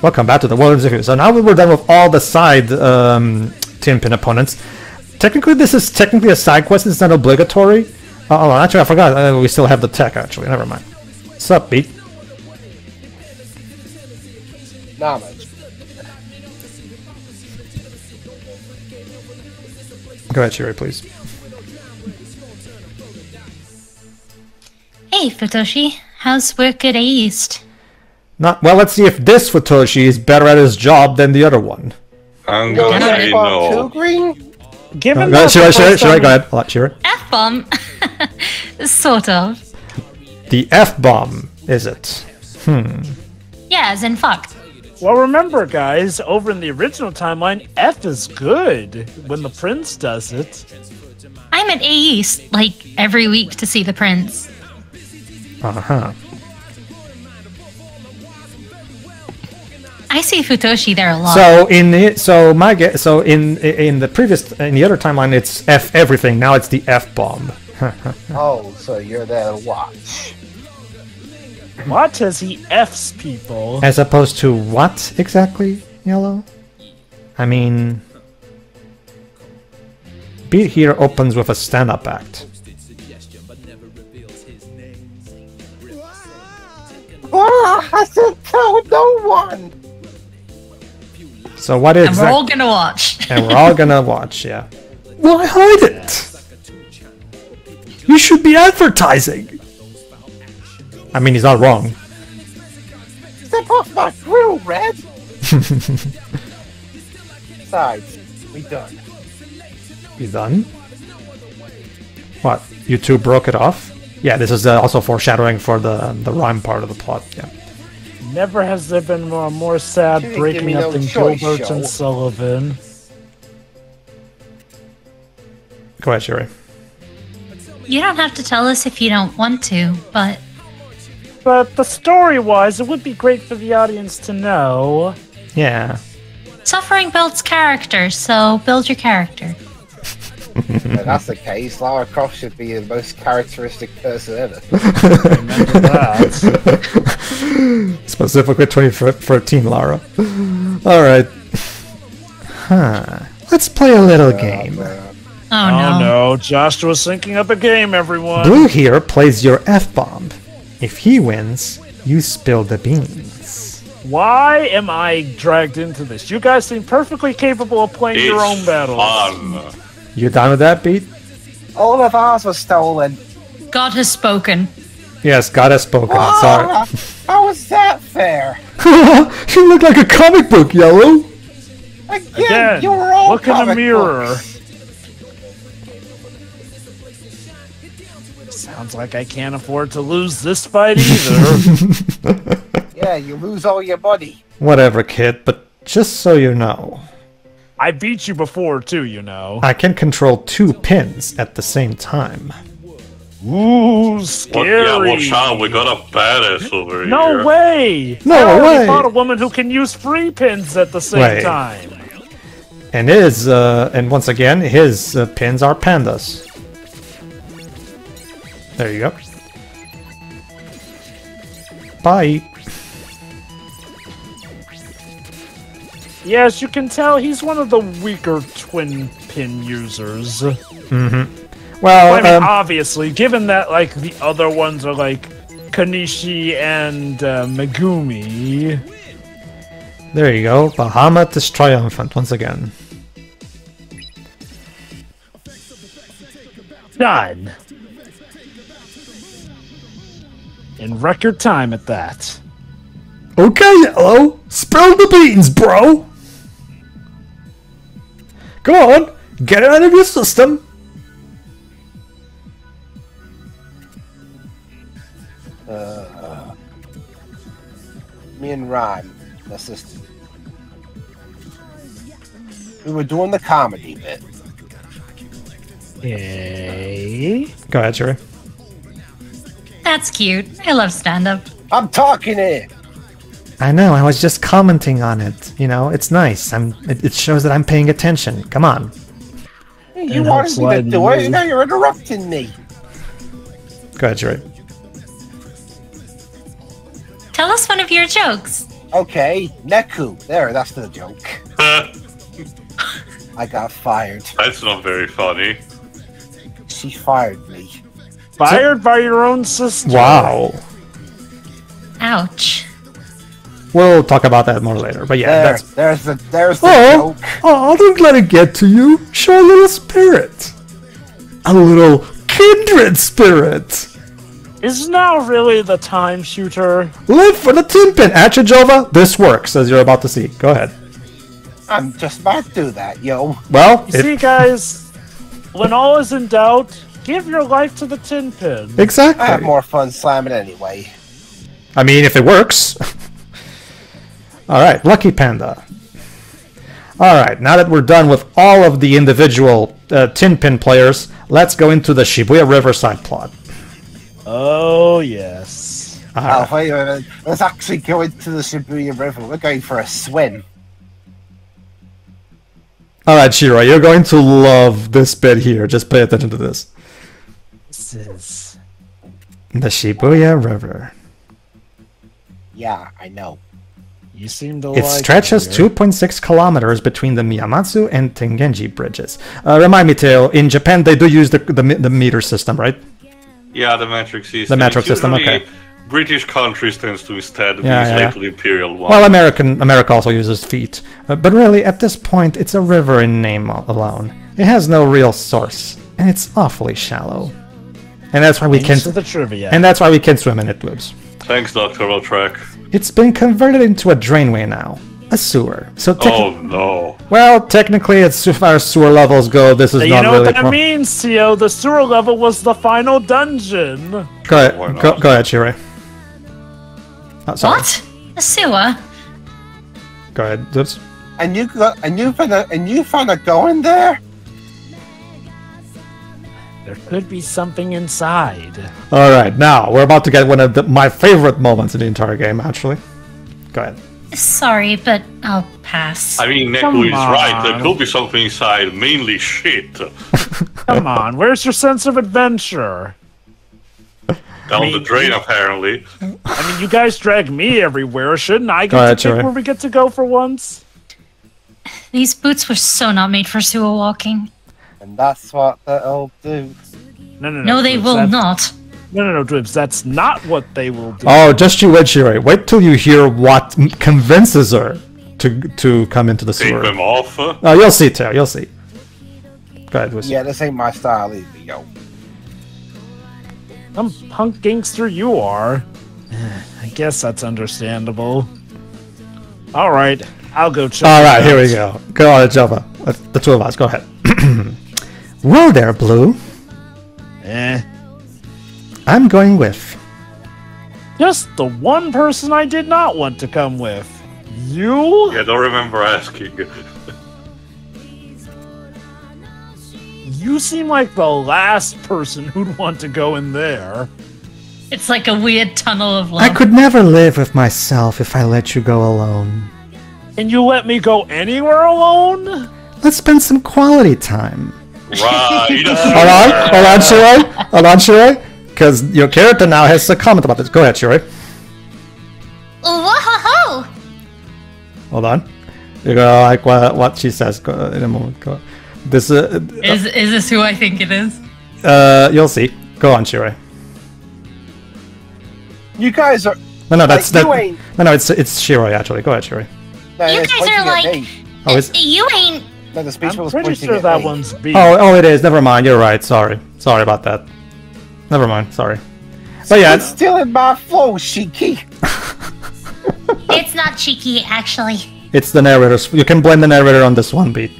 Welcome back to the World Executive. So now we were done with all the side Tin Pin opponents. Technically, this is technically a side quest. It's not obligatory. Oh, actually, I forgot. We still have the tech, actually. Never mind. What's up, Pete? Not much. Go ahead, Shiri, please. Hey, Futoshi. How's work at East? Not well. Let's see if this Futoshi is better at his job than the other one. I'm gonna say no. Given Go ahead, Shiri, go ahead. Shiri. F-bomb? Sort of. The F-bomb, is it? Yeah, as in fuck. Well, remember, guys, over in the original timeline, F is good when the prince does it. I'm at East, like, every week to see the prince. Uh-huh. I see Futoshi there a lot. So in the in the other timeline it's F everything. Now it's the F bomb. Oh, so you're there to watch. Watch as he Fs people. As opposed to what exactly, Yellow? I mean, Beat here opens with a stand-up act. I said tell no one. So what is? And we're all gonna watch. And we're all gonna watch, yeah. Why hide it? You should be advertising. I mean, he's not wrong. Step off my grill, Red. Besides, we done. You done? What? You two broke it off? Yeah, this is also foreshadowing for the rhyme part of the plot. Yeah. Never has there been more sad breaking up than Gilbert and Sullivan. Go ahead, Sherry. You don't have to tell us if you don't want to, but... But the story-wise, it would be great for the audience to know. Yeah. Suffering builds character, so build your character. If that's the case, Lara Croft should be the most characteristic person ever. Remember that. Specifically 2013, Lara. Alright. Huh. Let's play a little game. Oh no, Joshua's syncing up a game, everyone. Blue here plays your F-bomb. If he wins, you spill the beans. Why am I dragged into this? You guys seem perfectly capable of playing your own battles. Fun. You done with that, Pete? All of ours was stolen. God has spoken. Yes, God has spoken. Sorry. How is that fair? You look like a comic book, Yellow. Again, you were all look in the mirror. Books. Sounds like I can't afford to lose this fight either. Yeah, you lose all your money. Whatever, kid, but just so you know. I beat you before, too, you know. I can control 2 pins at the same time. Ooh, scary. Watch out, we got a badass over here. No way! No I already way! fought a woman who can use free pins at the same time. And and once again, his pins are pandas. There you go. Bye. Yes, you can tell he's one of the weaker twin pin users. Mm-hmm. Well, I mean, obviously, given that like the other ones are like Kanishi and Megumi. There you go. Bahamut is triumphant once again. Done. In record time at that. Okay, Yellow. Spill the beans, bro. Come on. Get it out of your system. Me and Rhyme, my sister. We were doing the comedy bit. Hey. Go ahead, Sherry. That's cute. I love stand-up. I'm talking here. I know. I was just commenting on it. You know, it's nice. It shows that I'm paying attention. Come on. You wanted me to do it, and now you're interrupting me. Go ahead, Sherry. Tell us one of your jokes. Okay, Neku. There, that's the joke. I got fired. That's not very funny. She fired me. Fired by your own sister. Wow. Ouch. We'll talk about that more later. But yeah, there's the Oh, joke. oh, don't let it get to you. Show a little spirit. A little kindred spirit. Is now really the time, shooter? Live for the tin pin. Achijova, this works, as you're about to see. Go ahead. I'm just about to do that, yo. Well, You see, guys, when all is in doubt, give your life to the tin pin. exactly. I have more fun slamming anyway. I mean, if it works. Alright, Lucky Panda. Alright, now that we're done with all of the individual tin pin players, let's go into the Shibuya River side plot. Oh, yes. Oh, wait a minute. Let's actually go into the Shibuya River. We're going for a swim. Alright, Shiro, you're going to love this bit here. Just pay attention to this. This is... The Shibuya River. Yeah, I know. You seem to It like stretches it here. 2.6 kilometers between the Miyamatsu and Tengenji bridges. Remind me, Teo, in Japan they do use the meter system, right? Yeah, the metric system. The metric It's system, usually okay. British countries tends to instead use Yeah. the imperial one. Well, America also uses feet. But really, at this point, it's a river in name alone. It has no real source, and it's awfully shallow. And that's why we Thanks can. for the trivia. And that's why we can swim in it, Dwebs. Thanks, Dr. Trek. It's been converted into a drainway now, a sewer. So Oh no. well, technically, as far as sewer levels go, this is You not know really. what that means, Theo? The sewer level was the final dungeon. Go ahead, Why not? go ahead, Shirei. Oh, sorry. What? A sewer? Go ahead, Dwebs. And you found a going there? There could be something inside. All right, now we're about to get one of my favorite moments in the entire game. Actually, go ahead. Sorry, but I'll pass. I mean, Come Neku is right. There on. could be something inside, mainly shit. Come on, where's your sense of adventure? Down the drain, apparently. I mean, you guys drag me everywhere. Shouldn't I Go get ahead, to pick Sherry. where we get to go for once? These boots were so not made for sewer walking. And that's what they'll do. No, they Dwibs, will that's- not. No, Dwibs, that's not what they will do. Oh, just you wait, Shirei. Wait till you hear what convinces her to come into the Take sewer. them off. Oh, you'll see, Teo. You'll see. Go ahead, Wiz. Yeah, this ain't my style either, yo. Some punk gangster you are. I guess that's understandable. Alright, I'll go check. All it right, out. here we go. Go on, Java. The two of us. Go ahead. Well, there, Blue. I'm going with. Just the one person I did not want to come with. You? Yeah, don't remember asking. You seem like the last person who'd want to go in there. It's like a weird tunnel of I love. could never live with myself if I let you go alone. And you let me go anywhere alone? Let's spend some quality time. Right. Hold on, Shirei. Because your character now has a comment about this. Go ahead, Shirei. Whoa! Hold on. You're gonna like what she says in a moment. Go. This Is this who I think it is? you'll see. Go on, Shirei. You guys are. No, that's Like, that. you ain't- No, it's Shirei actually. Go ahead, Shirei. No, You it's guys pointing are at like. me. Oh, is You ain't. No, the speech I'm was pretty pointing sure at that me. one's B. oh, it is. Never mind. You're right. Sorry about that. Never mind. Sorry. But yeah, It's still in my flow, Shiki. It's not cheeky, actually. it's the narrator's. You can blame the narrator on this one beat.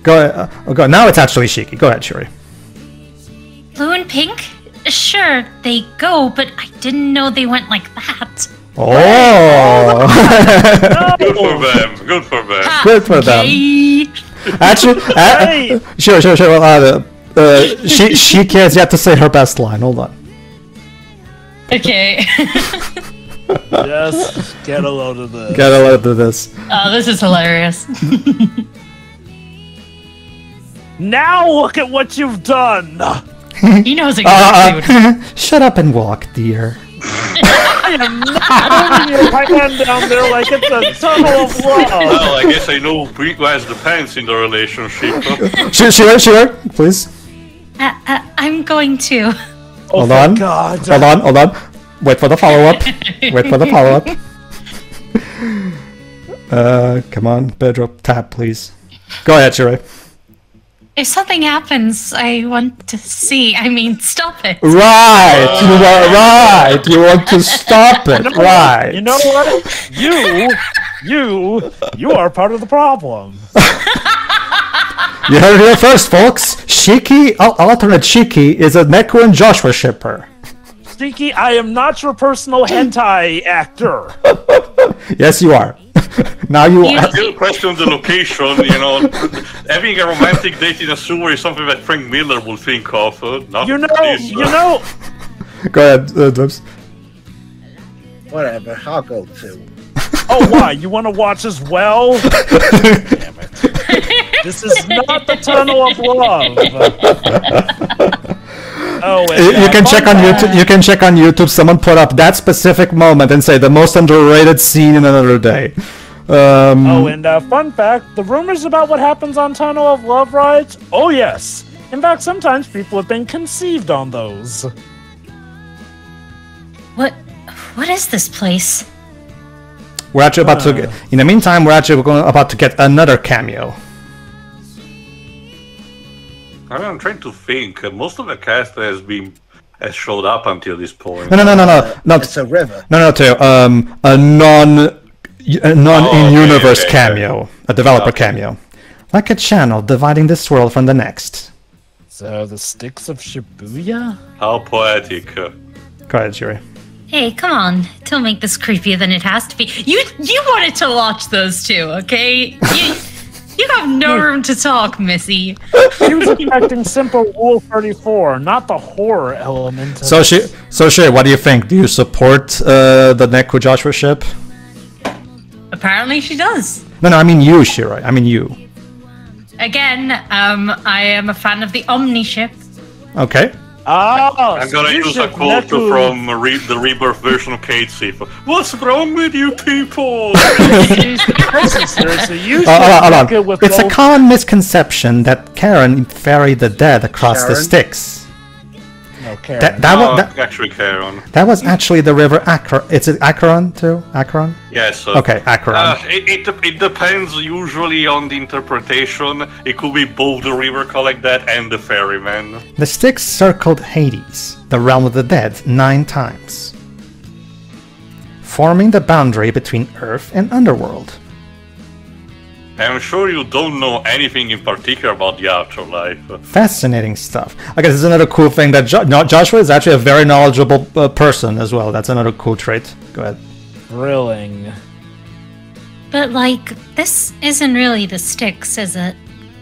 Go. Go. Now it's actually Shiki. Go ahead, Shirei. Blue and pink? Sure, they go, but I didn't know they went like that. Oh. Good for them. Good for them. Good for them. Yay. Actually, Hey! sure. Well, she has yet to say her best line. Hold on. Okay. Just get a load of this. Gotta load of this. Oh, this is hilarious. Now look at what you've done! He knows exactly what. Shut up and walk, dear. I am not holding your hand down there like it's a tunnel of love. Well, I guess I know where's the pants in the relationship. Sure, please. I'm going to. Hold on. God. Hold on. Wait for the follow-up. Come on, Pedro, tap, please. Go ahead, Shirei. If something happens, I want to see. I mean, stop it. Right, you are right. You want to stop it, right? You know what? You are part of the problem. You heard it here first, folks. Shiki, alternate Shiki, is a Neku and Joshua shipper. Sneaky, I am not your personal hentai actor. Yes, you are. Now you are. Still question the location, you know. Having a romantic date in a sewer is something that Frank Miller would think of. Not You know. Go ahead, Dubs. Whatever, I'll go too. Oh, why? You want to watch as well? Damn it. This is not the tunnel of love. Oh, You can check on YouTube. You can check on YouTube. Someone put up that specific moment and say the most underrated scene in Another Day. Fun fact: the rumors about what happens on Tunnel of Love rides. Oh yes. In fact, sometimes people have been conceived on those. What is this place? We're actually about to. In the meantime, we're about to get another cameo. I'm trying to think. Most of the cast has showed up until this point. No. It's a river. No, Teo. A non-in-universe cameo, a developer cameo, like a channel dividing this world from the next. So the sticks of Shibuya? How poetic. Go ahead, Shuri. Hey, come on! Don't make this creepier than it has to be. You wanted to watch those two, okay? You have no room to talk, Missy. She was expecting simple Rule 34, not the horror element. So Shuri, what do you think? Do you support the Neku Joshua ship? Apparently she does. No, I mean you, Shuri. I mean you. Again, I am a fan of the Omni ship. Okay. I'm gonna use a quote from the Rebirth version of Kate Seafer. What's wrong with you people? Hold on. It's a common misconception that Karen ferried the dead across the Styx. No, Karen. Actually, Karen. That was actually the river Akron. Is it Akron too? Akron? Yes. Okay, Akron. It depends usually on the interpretation. It could be both the river like that and the ferryman. The Styx circled Hades, the realm of the dead, 9 times, forming the boundary between Earth and Underworld. I'm sure you don't know anything in particular about the afterlife. Fascinating stuff. I guess it's another cool thing that Joshua is actually a very knowledgeable person as well. That's another cool trait. Go ahead. Thrilling. But, like, this isn't really the Styx, is it?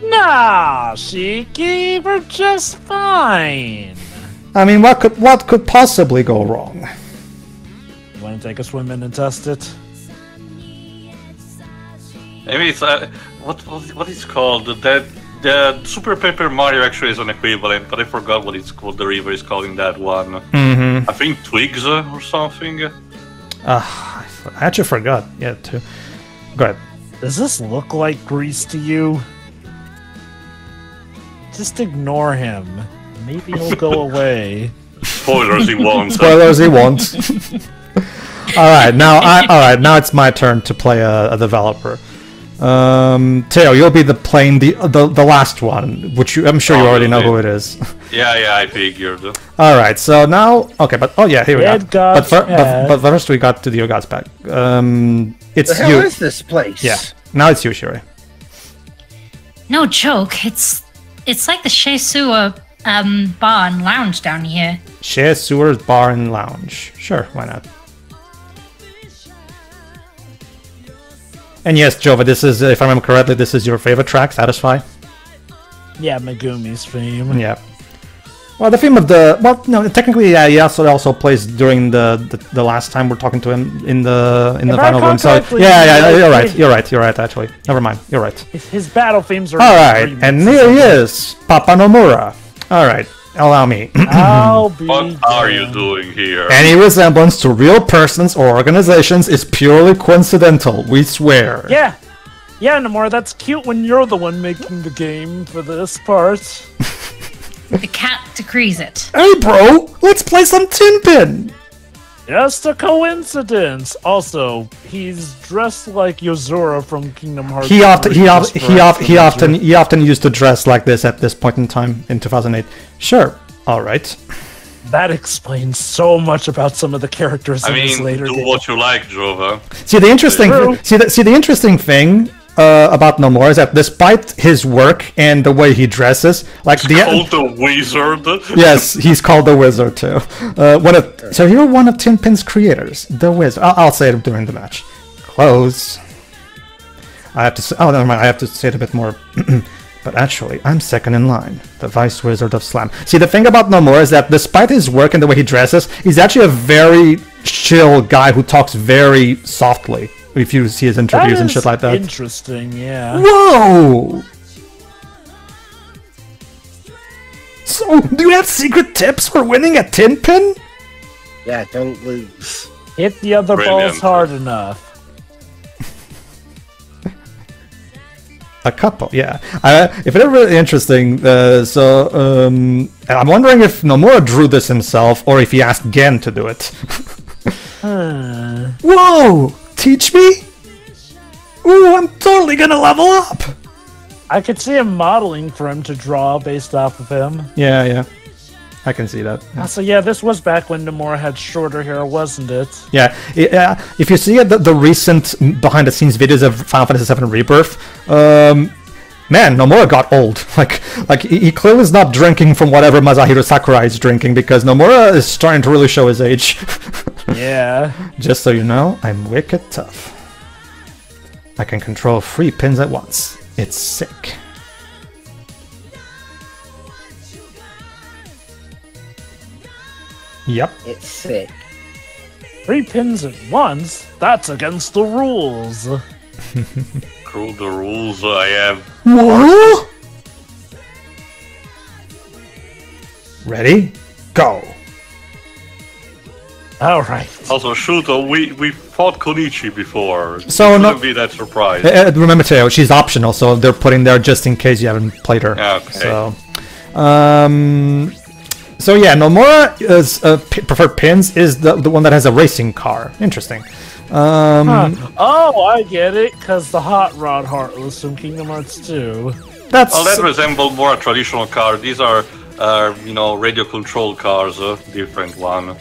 Nah, Shiki, we're just fine. I mean, what could possibly go wrong? You want to take a swim in and test it? Maybe it's what it's called. The Super Paper Mario actually is an equivalent, but I forgot what the river is called in that one. Mm-hmm. I think Twigs or something. I actually forgot. Yeah, too. Go ahead. Does this look like Grease to you? Just ignore him. Maybe he'll go away. Spoilers, he won't. Spoilers, he won't. All right, now it's my turn to play a developer. Teo, you'll be playing the last one, which I'm sure you already know who it is. Yeah, I figured. All right, so now, okay, but here we go. But first we got to the Gods back. It's the hell you. is this place? Yeah, now it's you, Shuri. No joke. It's like the Shea Sewer bar and lounge down here. Shea Sewer bar and lounge. Sure, why not? And yes, Jova, this is, if I remember correctly, this is your favorite track, Satisfy? Yeah, Megumi's theme. Yeah. Well, the theme of technically, yeah, he also plays during the last time we're talking to him in the final room. So yeah, you're right. Actually, never mind, you're right. His battle themes are. All right, and here he is, Papa Nomura. All right, Allow me. I'll be What are you damned. doing here? Any resemblance to real persons or organizations is purely coincidental, we swear. Yeah. Yeah, Namor, that's cute when you're the one making the game for this part. The cat decrees it. Hey bro, let's play some Tinpin! Just a coincidence. Also, he's dressed like Yozora from Kingdom Hearts. He 3 just for often used to dress like this at this point in time in 2008. Sure, alright. That explains so much about some of the characters I in this mean, later do game. what you like, Jova. See the interesting True. see the interesting thing about Nomura is that despite his work and the way he dresses, like Called the wizard. yes, he's called the Wizard too. So you're one of Tinpin's creators, the Wizard. I'll say it during the match. Close. I have to say, oh never mind. I have to say it a bit more. But actually, I'm second in line, the Vice Wizard of Slam. See, the thing about Nomura is that despite his work and the way he dresses, he's actually a very chill guy who talks very softly. If you see his interviews and shit like that. Interesting, yeah. Whoa! So, do you have secret tips for winning a Tinpin? Yeah, don't lose. Hit the other Brilliant. balls hard enough. A couple, yeah. If it's really interesting, I'm wondering if Nomura drew this himself or if he asked Gen to do it. Whoa! Teach me? Ooh, I'm totally gonna level up! I could see him modeling for him to draw based off of him. Yeah. I can see that. So yeah, this was back when Nomura had shorter hair, wasn't it? Yeah, if you see the recent behind-the-scenes videos of Final Fantasy VII Rebirth, man, Nomura got old. Like he clearly is not drinking from whatever Masahiro Sakurai is drinking, because Nomura is starting to really show his age. Yeah. Just so you know, I'm wicked tough. I can control 3 pins at once. It's sick. Yep. It's sick. 3 pins at once? That's against the rules. Screw the rules I have. What? Ready? Go. Alright. Also, Shuto, we fought Konichi before. So Shouldn't no- be that surprised. Remember, Teo, she's optional, so they're putting there just in case you haven't played her. Okay. So yeah, Nomura's preferred pins is the one that has a racing car. Interesting. Oh, I get it, because the Hot Rod Heartless from Kingdom Hearts 2. That's Well, that resembled more a traditional car. These are, radio-controlled cars, different one.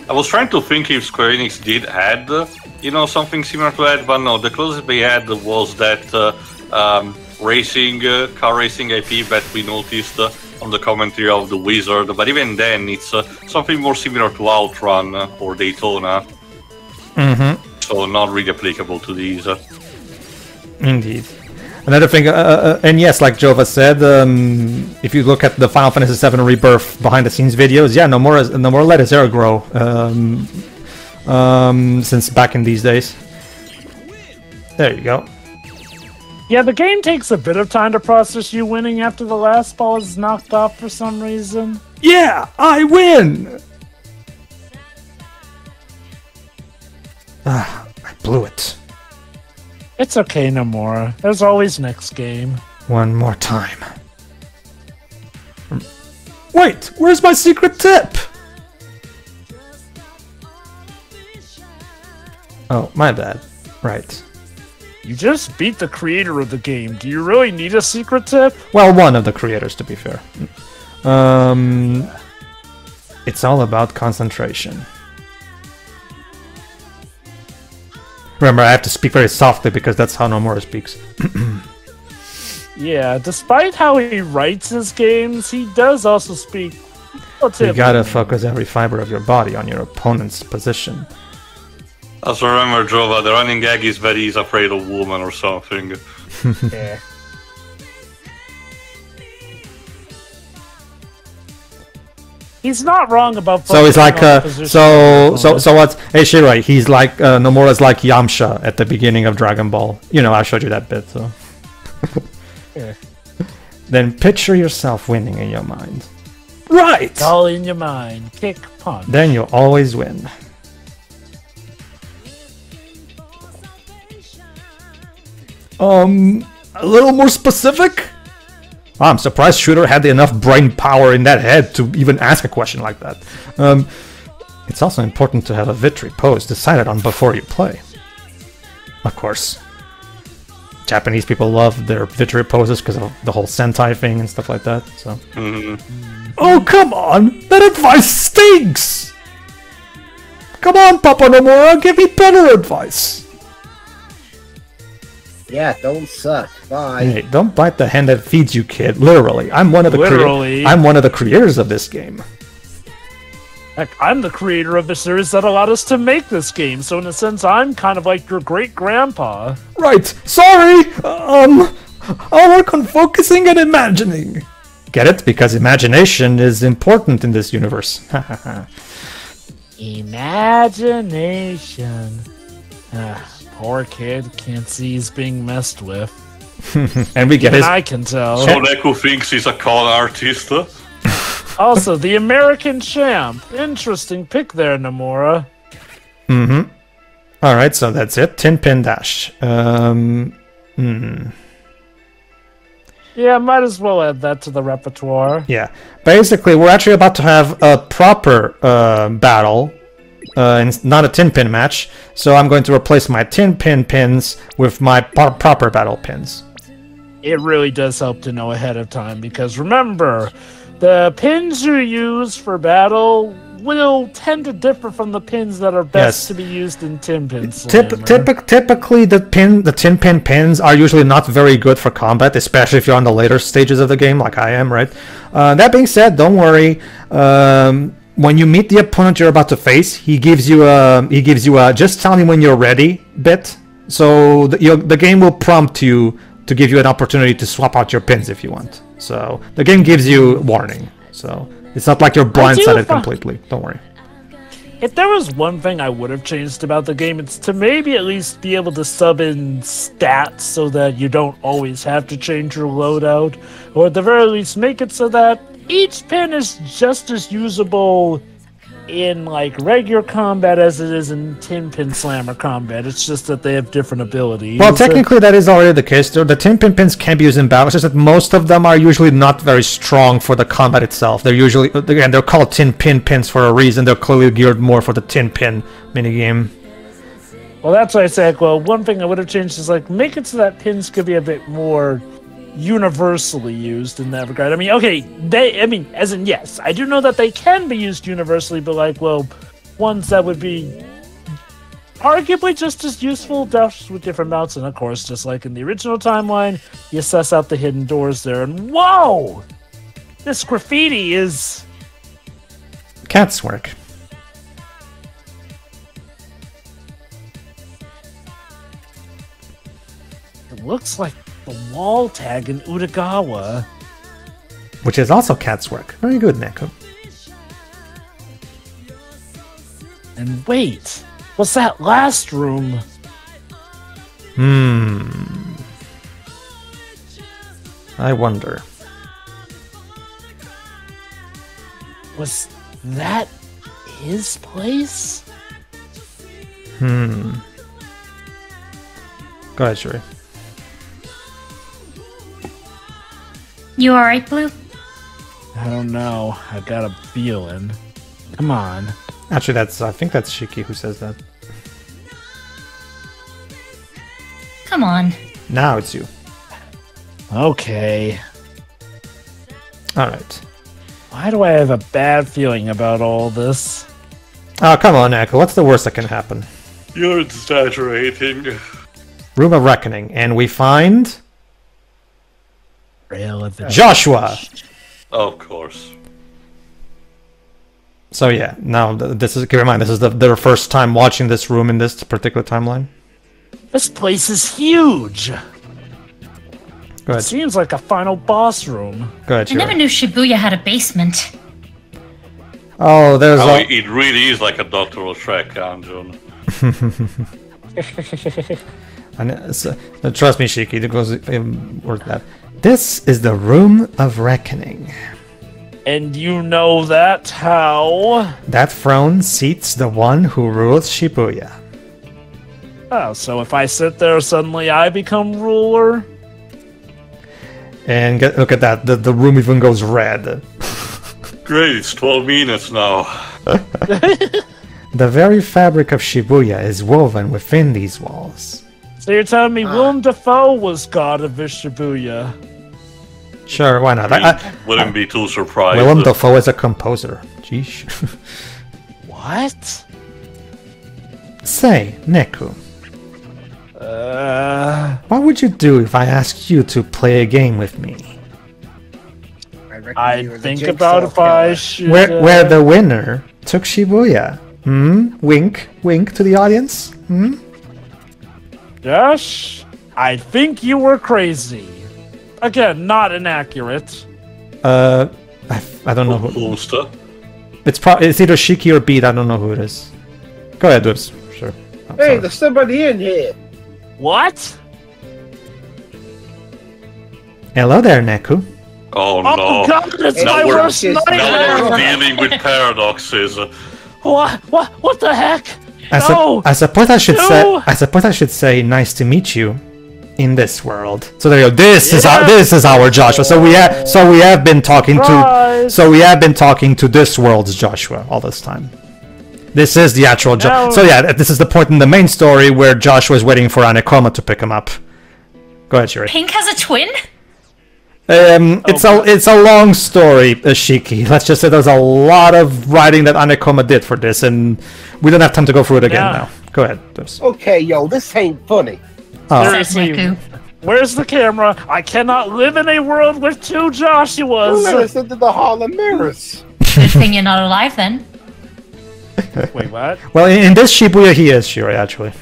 I was trying to think if Square Enix did add, something similar to that, but no, the closest they had was that car racing IP that we noticed on the commentary of the Wizard, but even then it's something more similar to Outrun or Daytona. So not really applicable to these. Indeed. Another thing, and yes, like Jova said, if you look at the Final Fantasy VII Rebirth behind-the-scenes videos, yeah, Nomura let his hair grow since back in these days. There you go. Yeah, the game takes a bit of time to process you winning after the last ball is knocked off for some reason. Yeah, I win! I blew it. It's okay, Nomura. There's always next game. One more time. Wait, where's my secret tip? Oh, my bad. Right. You just beat the creator of the game. Do you really need a secret tip? Well, one of the creators, to be fair. It's all about concentration. Remember, I have to speak very softly because that's how Nomura speaks. Yeah, despite how he writes his games, he does also speak. You gotta focus every fiber of your body on your opponent's position. Also remember, Jova, the running gag is that he's afraid of women or something. Yeah. He's not wrong about. So he's like, focusing on the position so what's? Hey Shirai, he's like Nomura's like Yamcha at the beginning of Dragon Ball. I showed you that bit. So. Yeah. then picture yourself winning in your mind. Right! It's all in your mind. Kick, punch. Then you'll always win. A little more specific? I'm surprised Shooter had enough brain power in that head to even ask a question like that. It's also important to have a victory pose decided on before you play. Of course. Japanese people love their victory poses because of the whole Sentai thing and stuff like that, so... Oh, come on! That advice stinks! Come on, Papa Nomura, give me better advice! Yeah, don't suck. Bye. Hey, don't bite the hand that feeds you, kid. Literally. I'm one of the I'm one of the creators of this game. Heck, I'm the creator of the series that allowed us to make this game, so in a sense, I'm kind of like your great-grandpa. Right. Sorry! I'll work on focusing and imagining. Get it? Because imagination is important in this universe. Imagination. Poor kid can't see he's being messed with. And we get Even his... I can tell. So Neku thinks he's a con artist. Also, the American champ. Interesting pick there, Nomura. Mm-hmm. Alright, so that's it. 10-pin dash. Yeah, might as well add that to the repertoire. Yeah. Basically, we're actually about to have a proper battle. And not a 10-pin match. So I'm going to replace my 10-pin pins with my proper battle pins. It really does help to know ahead of time, because remember, the pins you use for battle will tend to differ from the pins that are best to be used in 10-pin Slammer. Typically, the 10-pin pins are usually not very good for combat, especially if you're on the later stages of the game, like I am, right? That being said, don't worry. When you meet the opponent you're about to face, he gives you a just tell me when you're ready bit. So the game will prompt you to give you an opportunity to swap out your pins if you want. So the game gives you warning. So it's not like you're blindsided completely. Don't worry. If there was one thing I would have changed about the game, it's to maybe at least be able to sub in stats so that you don't always have to change your loadout, or at the very least make it so that each pin is just as usable in like regular combat as it is in 10-pin Slammer combat. It's just that they have different abilities. Well, technically that is already the case. The 10-pin pins can be used in battle. It's just that most of them are usually not very strong for the combat itself. They're usually, again, they're called 10-pin pins for a reason. They're clearly geared more for the 10-pin minigame. Well, that's why I say, well, one thing I would have changed is like make it so that pins could be a bit more universally used in that regard. I mean, okay, as in, yes, I do know that they can be used universally, but like, well, ones that would be arguably just as useful, just with different mounts, and of course, just like in the original timeline, you suss out the hidden doors there, and whoa! This graffiti is... Cat's work. It looks like the wall tag in Utagawa. Which is also cat's work. Very good, Neko. And wait, what's that last room? I wonder. Was that his place? Go ahead, Shuri. You alright, Blue? I don't know. I got a feeling. Come on. Actually, I think that's Shiki who says that. Come on. Now it's you. Okay. Alright. Why do I have a bad feeling about all this? Oh, come on, Neko. What's the worst that can happen? You're exaggerating. Room of Reckoning. And we find... Relevant. Joshua! Of course. So yeah, now this is, keep in mind, this is their first time watching this room in this particular timeline. This place is huge! Go ahead. Seems like a final boss room. Go ahead, I never Shuri. knew Shibuya had a basement. Oh, there's Oh, a... it really is like a doctoral track dungeon. And trust me, Shiki, it goes worth that. This is the Room of Reckoning. And you know that how? That throne seats the one who rules Shibuya. Oh, so if I sit there, suddenly I become ruler? And look at that, the room even goes red. Great, it's 12 minutes now. The very fabric of Shibuya is woven within these walls. So you're telling me Willem Dafoe was god of Shibuya? Sure, why not? Wouldn't be too surprised. Willem Dafoe is a composer. Jeez. What? Say, Neku, what would you do if I asked you to play a game with me? I'd think about if I should... Where the winner took Shibuya. Wink, wink to the audience. Josh, I think you were crazy. Again, not inaccurate. I don't know who. It's either Shiki or Beat. I don't know who it is. Go ahead, Dubs. Sure. Hey, there's somebody in here. What? Hello there, Neku. Oh no! Oh God, it's now my we're, worst now nightmare! we're dealing with paradoxes. What the heck? I suppose I should say. I suppose I should say, nice to meet you, in this world. So there you go. This is our Joshua. So we have been talking to this world's Joshua all this time. This is the actual Joshua. So yeah, this is the point in the main story where Joshua is waiting for Hanekoma to pick him up. Go ahead, Shuri. Pink has a twin? It's a long story, Shiki. Let's just say there's a lot of writing that Hanekoma did for this, and we don't have time to go through it again now. Go ahead. Okay, yo, this ain't funny. Seriously, where's the camera? I cannot live in a world with two Joshuas. Let us into the Hall of Mirrors. Good thing you're not alive then. Wait, what? Well, in this Shibuya, he is Shuri. Actually,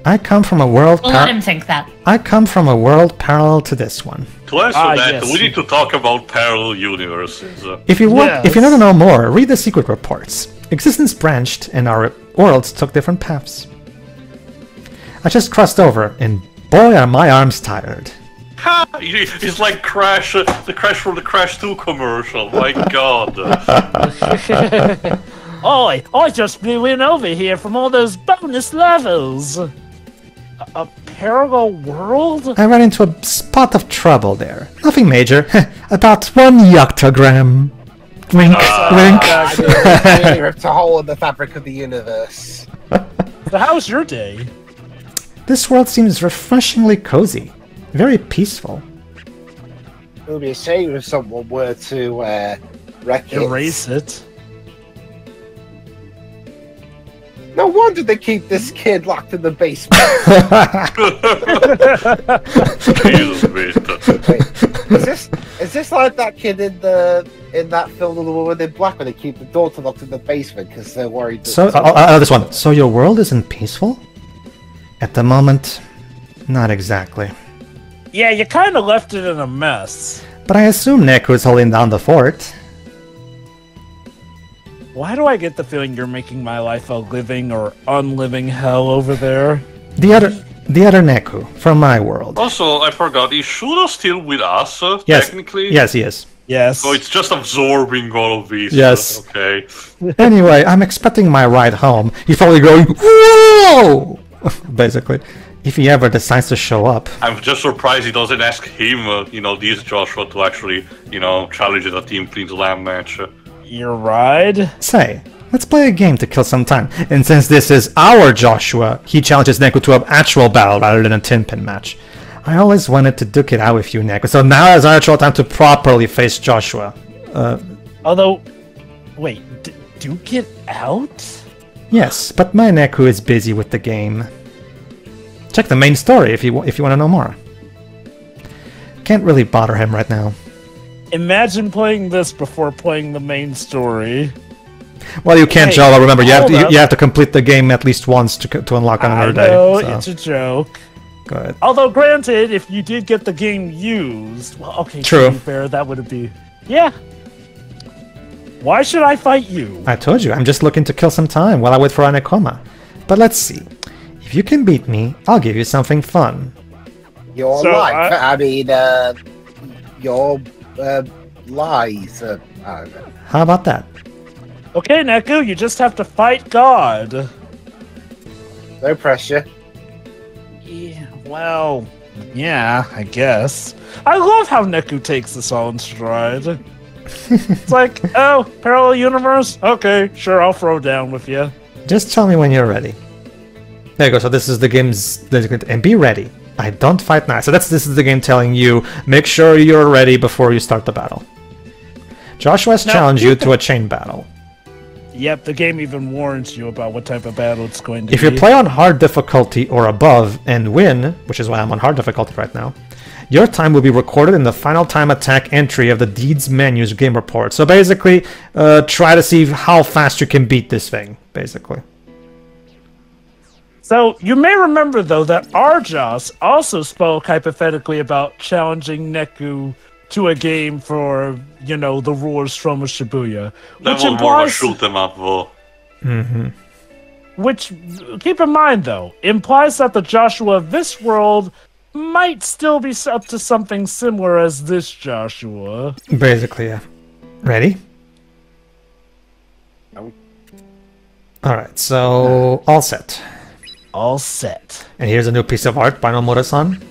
I come from a world. We'll let him think that. I come from a world parallel to this one. To answer that, we need to talk about parallel universes. If you want to know more, read the secret reports. Existence branched, and our worlds took different paths. I just crossed over, and boy, are my arms tired. Ha! It's like Crash, the Crash from the Crash 2 commercial. My God. I just flew in over here from all those bonus levels. A parallel world? I ran into a spot of trouble there. Nothing major. About 1 yoctogram. Wink, wink. You ripped a hole in the fabric of the universe. So how's your day? This world seems refreshingly cozy. Very peaceful. It would be a shame if someone were to wreck it. Erase it. No wonder they keep this kid locked in the basement. Wait, is this like that kid in that film of The Woman in Black, where they keep the daughter locked in the basement because they're worried? This one. So your world isn't peaceful? At the moment, not exactly. Yeah, you kind of left it in a mess. But I assume Neku is holding down the fort. Why do I get the feeling you're making my life a living or unliving hell over there? The other Neku, from my world. Also, I forgot, is Shuda still with us, yes. technically? Yes, he is. Yes. So it's just absorbing all of these. Yes. Okay. Anyway, I'm expecting my ride home. He's probably going, whoa! Basically. If he ever decides to show up. I'm just surprised he doesn't ask him, this Joshua to actually, challenge the Team Clean's Lamb match. Your ride? Say, let's play a game to kill some time. And since this is our Joshua, he challenges Neku to an actual battle rather than a tin pin match. I always wanted to duke it out with you, Neku, so now is our actual time to properly face Joshua. Although, wait, duke it out? Yes, but my Neku is busy with the game. Check the main story if you want to know more. Can't really bother him right now. Imagine playing this before playing the main story. Well, you can't, Java. Remember, you have to complete the game at least once to unlock on another day. No, so. It's a joke. Go ahead. Although, granted, if you did get the game used, well, okay, true. To be fair, that would be, yeah. Why should I fight you? I told you, I'm just looking to kill some time while I wait for Hanekoma. But let's see. If you can beat me, I'll give you something fun. Your So, life. I mean, your lies. I don't know. How about that? Okay, Neku, you just have to fight God. No pressure. Yeah, well, yeah, I guess. I love how Neku takes this all in stride. It's like, oh, parallel universe? Okay, sure, I'll throw down with you. Just tell me when you're ready. There you go. So this is the game's and be ready. I don't fight now. So this is the game telling you, make sure you're ready before you start the battle. Joshua has challenged you to a chain battle. Yep, the game even warns you about what type of battle it's going to If be. you play on hard difficulty or above and win, which is why I'm on hard difficulty right now, your time will be recorded in the final time attack entry of the Deeds Menu's game report. So basically, try to see how fast you can beat this thing, basically. So, you may remember, though, that Arjas also spoke hypothetically about challenging Neku to a game for, you know, the rulers from Shibuya. That Which was more of a implies... shoot 'em up, though. Mm-hmm. Which, keep in mind, though, implies that the Joshua of this world might still be up to something similar as this Joshua. Basically, yeah. Ready? Alright, so all set. All set. And here's a new piece of art by Nomura-san.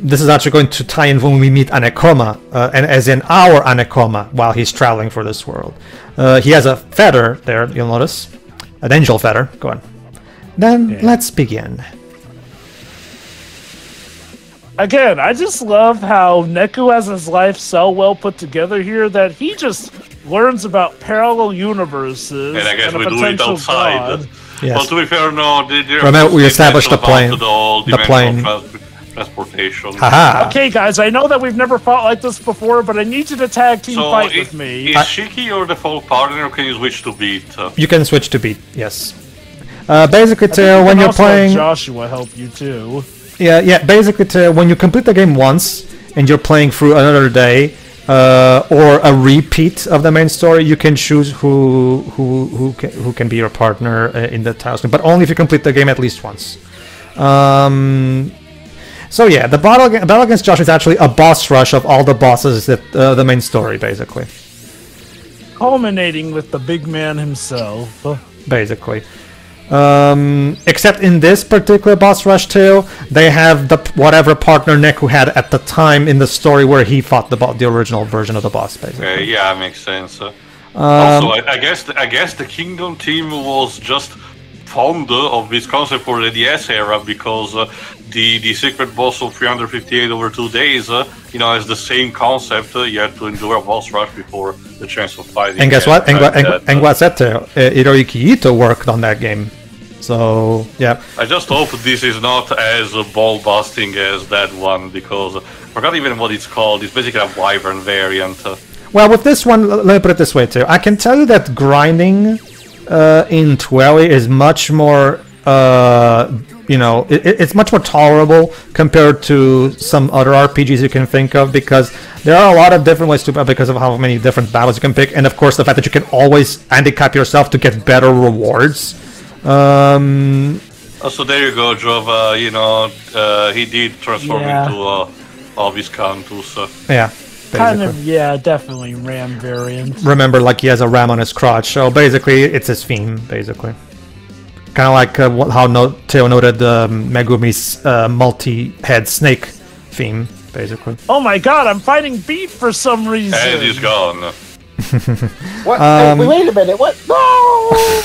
This is actually going to tie in when we meet Hanekoma, and as in our Hanekoma, while he's traveling for this world. He has a feather there, you'll notice. An angel feather. Go on. Then let's begin. Again, I just love how Neku has his life so well put together here that he just learns about parallel universes And I guess a we do it potential outside. god. Yes. Well, to be fair, no. Remember, we established the plane. The plane. Transportation. Haha! Okay, guys, I know that we've never fought like this before, but I need you to tag team fight with me. Is Shiki your default partner, or can you switch to beat? You can switch to beat, yes. Basically, I think you when can you're also have playing... Joshua help you too. Yeah, basically, when you complete the game once, and you're playing through another day, or a repeat of the main story, you can choose who can be your partner in the title screen, but only if you complete the game at least once. So yeah, the battle against Josh is actually a boss rush of all the bosses that the main story, basically. Culminating with the big man himself. Basically. Except in this particular boss rush too, they have the whatever partner Neku had at the time in the story where he fought the original version of the boss, basically. Okay, yeah, makes sense. Also, I guess the Kingdom team was just fond of this concept for the DS era because the secret boss of 358 over 2 days, has the same concept. You have to endure a boss rush before the chance of fighting. And guess what? And what's that? Hiroyuki Ito worked on that game. So, yeah. I just hope this is not as ball-busting as that one, because I forgot even what it's called. It's basically a wyvern variant. Well, with this one, let me put it this way too. I can tell you that grinding in Twelly is much more, it's much more tolerable compared to some other RPGs you can think of, because there are a lot of different ways to, because of how many different battles you can pick, and of course the fact that you can always handicap yourself to get better rewards. So there you go, Jova. He did transform into Viscanthus. Yeah. Kind of, yeah, definitely ram variant. Remember, like, he has a ram on his crotch, so basically it's his theme, basically. Kind of like how Theo noted Megumi's multi-head snake theme, basically. Oh my god, I'm fighting Beat for some reason! And he's gone. What? Wait a minute, what? No!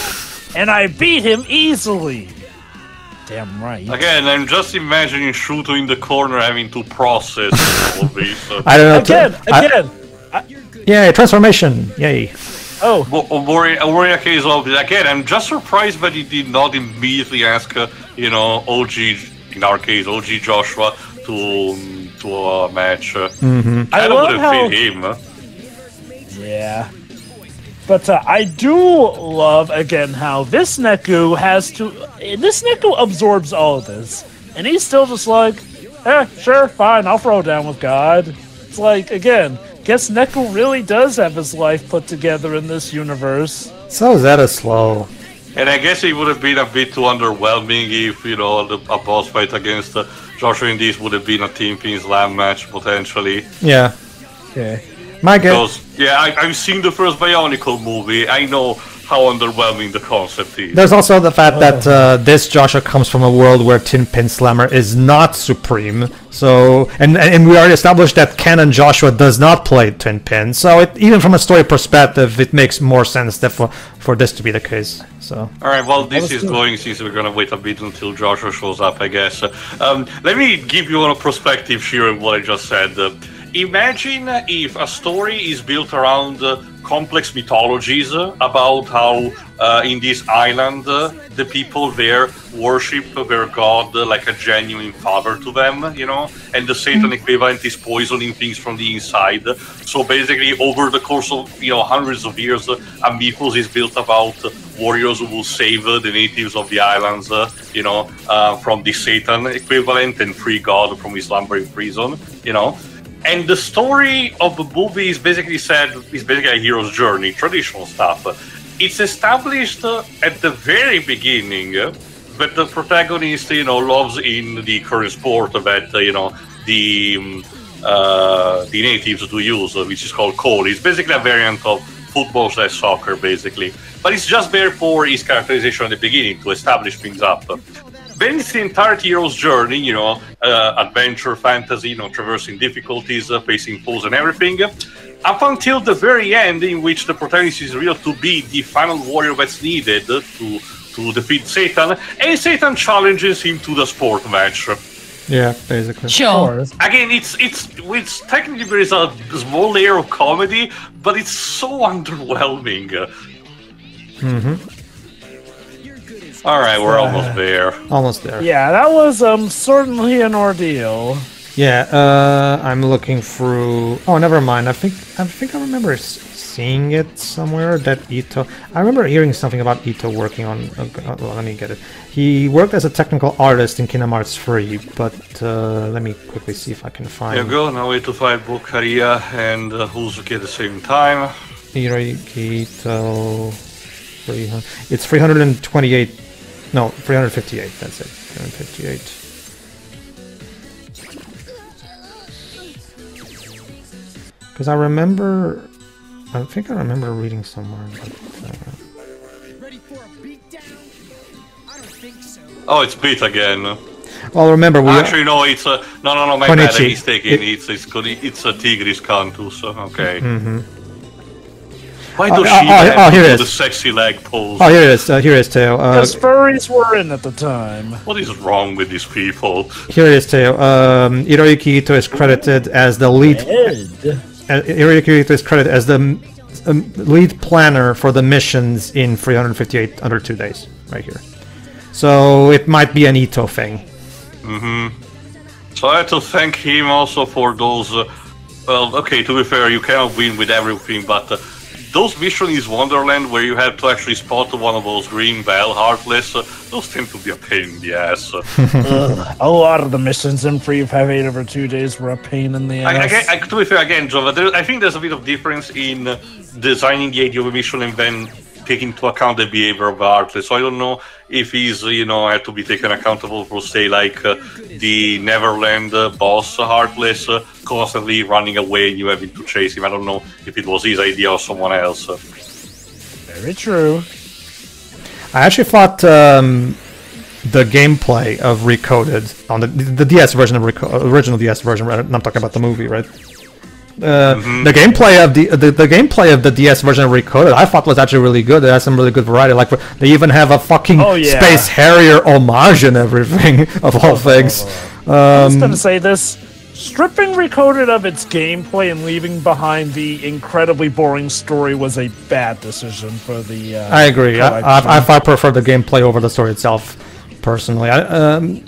And I beat him easily! Damn right. Again, I'm just imagining Shuto in the corner having to process all of this. I don't know. Again! Yeah, transformation! Yay. Oh. Warrior case of again, I'm just surprised that he did not immediately ask, OG, in our case, OG Joshua, to a match. I love would have fit him. Yeah. But I do love, again, how this Neku absorbs all of this. And he's still just like, sure, fine, I'll throw down with God. It's like, again, guess Neku really does have his life put together in this universe. So Zeta's slow. And I guess it would have been a bit too underwhelming if, you know, a boss fight against Joshua and this would have been a Team Pin Slam match, potentially. Yeah. Okay. My guess. Because, yeah, I've seen the first Bionicle movie. I know how underwhelming the concept is. There's also the fact that this Joshua comes from a world where Tin Pin Slammer is not supreme. So, and we already established that Canon Joshua does not play Tin Pin. So, even from a story perspective, it makes more sense that for this to be the case. So. All right. Well, this is going since we're gonna wait a bit until Joshua shows up, I guess. Let me give you a perspective here on what I just said. Imagine if a story is built around complex mythologies about how in this island the people there worship their god like a genuine father to them, you know, and the Satan equivalent is poisoning things from the inside. So basically, over the course of, you know, hundreds of years, a mythos is built about warriors who will save the natives of the islands, you know, from the Satan equivalent and free God from his slumbering prison, you know. And the story of the movie is basically a hero's journey, traditional stuff. It's established at the very beginning that the protagonist, you know, loves in the current sport that, you know, the natives do use, which is called Cole. It's basically a variant of football/soccer, basically. But it's just there for his characterization at the beginning to establish things up. Then it's the entire hero's journey, you know, adventure, fantasy, you know, traversing difficulties, facing foes and everything, up until the very end, in which the protagonist is revealed to be the final warrior that's needed to defeat Satan, and Satan challenges him to the sport match. Yeah, basically. Sure. Again, it's technically there is a small layer of comedy, but it's so underwhelming. Mm-hmm. All right, we're almost there. Almost there. Yeah, that was certainly an ordeal. Yeah, I'm looking through. Oh, never mind. I think I remember seeing it somewhere. That Ito. I remember hearing something about Ito working on. Well, let me get it. He worked as a technical artist in Kingdom Hearts 3, but let me quickly see if I can find. There you go. Now we to fight Bukaria and Huzuki at the same time. Hiroyuki Ito. It's 328. No, 358. That's it. 358. Because I think I remember reading somewhere. But, Ready for a beatdown? I don't think so. Oh, it's beat again. well, remember we Actually, no, it's no, my Konichi. bad. I'm mistaken. It's a Tigris Cantus. Okay. Mm-hmm. Why does she have here to it do is. the sexy leg pose? Oh, here it is. Here it is, Teo. Because furries were in at the time. What is wrong with these people? Here it is, Teo. Hiroyuki Ito is credited as the lead. Hiroyuki Ito is credited as the lead planner for the missions in 358 under 2 days, right here. So it might be an Ito thing. Mm-hmm. So I have to thank him also for those. Well, okay. To be fair, you cannot win with everything, but. Those missions in Wonderland where you have to actually spot one of those green bell heartless, those tend to be a pain in the ass. A lot of the missions in Free 58 over 2 days were a pain in the ass. To be fair, again, Jova, I think there's a bit of difference in designing the idea of a mission and then taking into account the behavior of the heartless. So I don't know if he's, you know, had to be taken accountable for, say, like the Neverland boss heartless constantly running away and you having to chase him. I don't know if it was his idea or someone else. Very true. I actually thought the gameplay of Recoded on the DS version of original DS version. Right? I'm talking about the movie, right? The gameplay of the gameplay of the DS version of Recoded, I thought was actually really good. It has some really good variety. Like they even have a fucking Space Harrier homage and everything of all things. I was going to say this. Stripping Recoded of its gameplay and leaving behind the incredibly boring story was a bad decision for the. I agree. I prefer the gameplay over the story itself, personally. As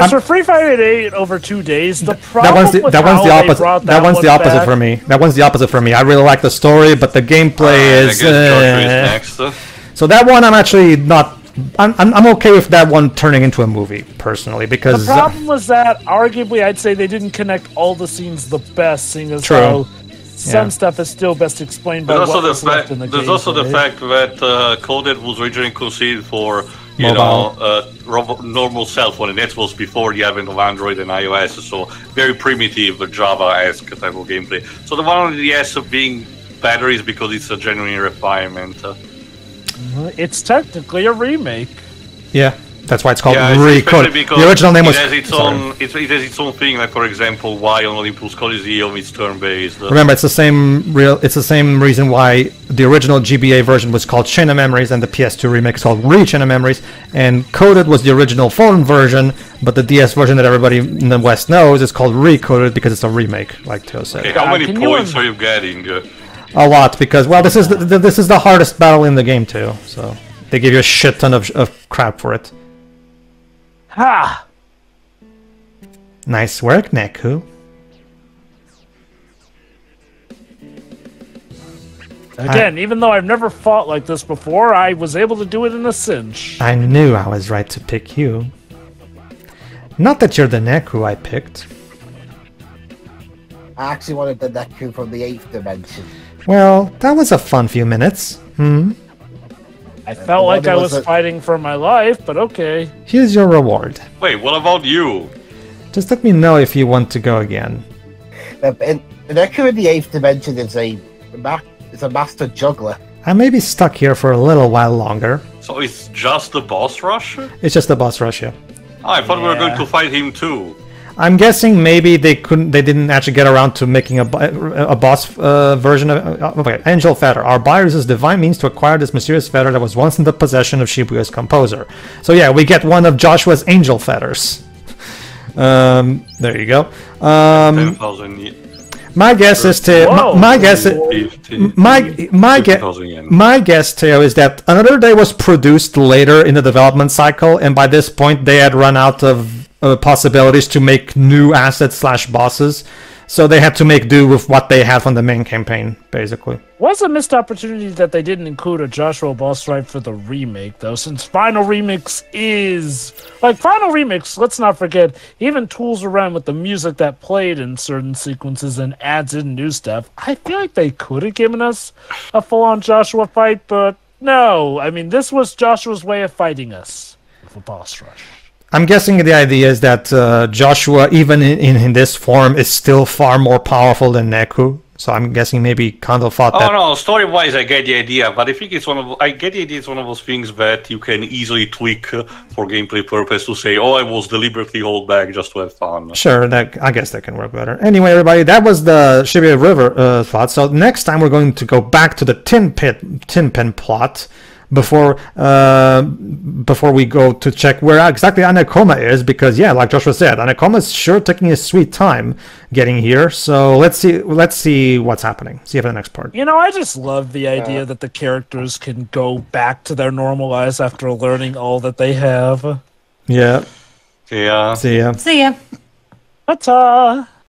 for Free 58 over 2 days, the problem that one's the opposite for me. That one's the opposite for me. I really like the story, but the gameplay is. Next. So that one, I'm actually not. I'm okay with that one turning into a movie personally because the problem was that arguably I'd say they didn't connect all the scenes the best, seeing as how some stuff is still best explained by There's what also was left in the there's also the gameplay. fact that Coded was originally conceived for Mobile. normal cell phone, and that was before the advent of Android and iOS. So very primitive Java-esque type of gameplay. So the one on the DS being better is because it's a genuine refinement. It's technically a remake. Yeah, that's why it's called especially Recoded. because The original name was. it has its sorry. own. It has its own thing. Like for example, why on Olympus Coliseum it's turn-based. Remember, it's the same reason why the original GBA version was called Chain of Memories and the PS2 remake is called Chain of Memories. And Coded was the original phone version, but the DS version that everybody in the West knows is called Recoded because it's a remake, like Teo said. Okay, how many can you points are you getting? A lot, because well, this is the hardest battle in the game too. So they give you a shit ton of crap for it. Ha! Nice work, Neku. Again, even though I've never fought like this before, I was able to do it in a cinch. I knew I was right to pick you. Not that you're the Neku I picked. I actually wanted the Neku from the 8th dimension. Well, that was a fun few minutes. I felt like I was was it? fighting for my life, but okay. Here's your reward. Wait, what about you? Just let me know if you want to go again. The Neku in the 8th dimension is a master juggler. I may be stuck here for a little while longer. So it's just the boss rush? Oh, It's just the boss rush, yeah. I thought we were going to fight him too. I'm guessing maybe they didn't actually get around to making a boss version of okay, Angel Feather. Our buyer uses divine means to acquire this mysterious feather that was once in the possession of Shibuya's composer. So yeah, we get one of Joshua's Angel Feathers. There you go. 10,000 My guess is to Whoa. my guess is, 15, my 50,000 yen. my guess, Teo, is that Another Day was produced later in the development cycle, and by this point they had run out of possibilities to make new assets / bosses, so they had to make do with what they had from the main campaign, basically. Was a missed opportunity that they didn't include a Joshua boss fight for the remake, though, since Final Remix is... Like, Final Remix, let's not forget, even tools around with the music that played in certain sequences and adds in new stuff. I feel like they could have given us a full-on Joshua fight, but no. I mean, this was Joshua's way of fighting us with a boss rush. I'm guessing the idea is that Joshua, even in this form, is still far more powerful than Neku. So I'm guessing maybe Kondo thought that. Oh no, story-wise I get the idea, but I think it's one of those things that you can easily tweak for gameplay purpose to say, oh, I was deliberately hold back just to have fun. Sure, I guess that can work better. Anyway, everybody, that was the Shibuya River plot. So next time we're going to go back to the Tin Pen plot before we go to check where exactly Hanekoma is, because yeah, like Joshua said, Hanekoma is sure taking his sweet time getting here. So let's see what's happening. See you for the next part. You know, I just love the idea that the characters can go back to their normal lives after learning all that they have. Yeah. Yeah. See ya. See ya. Ta-ta!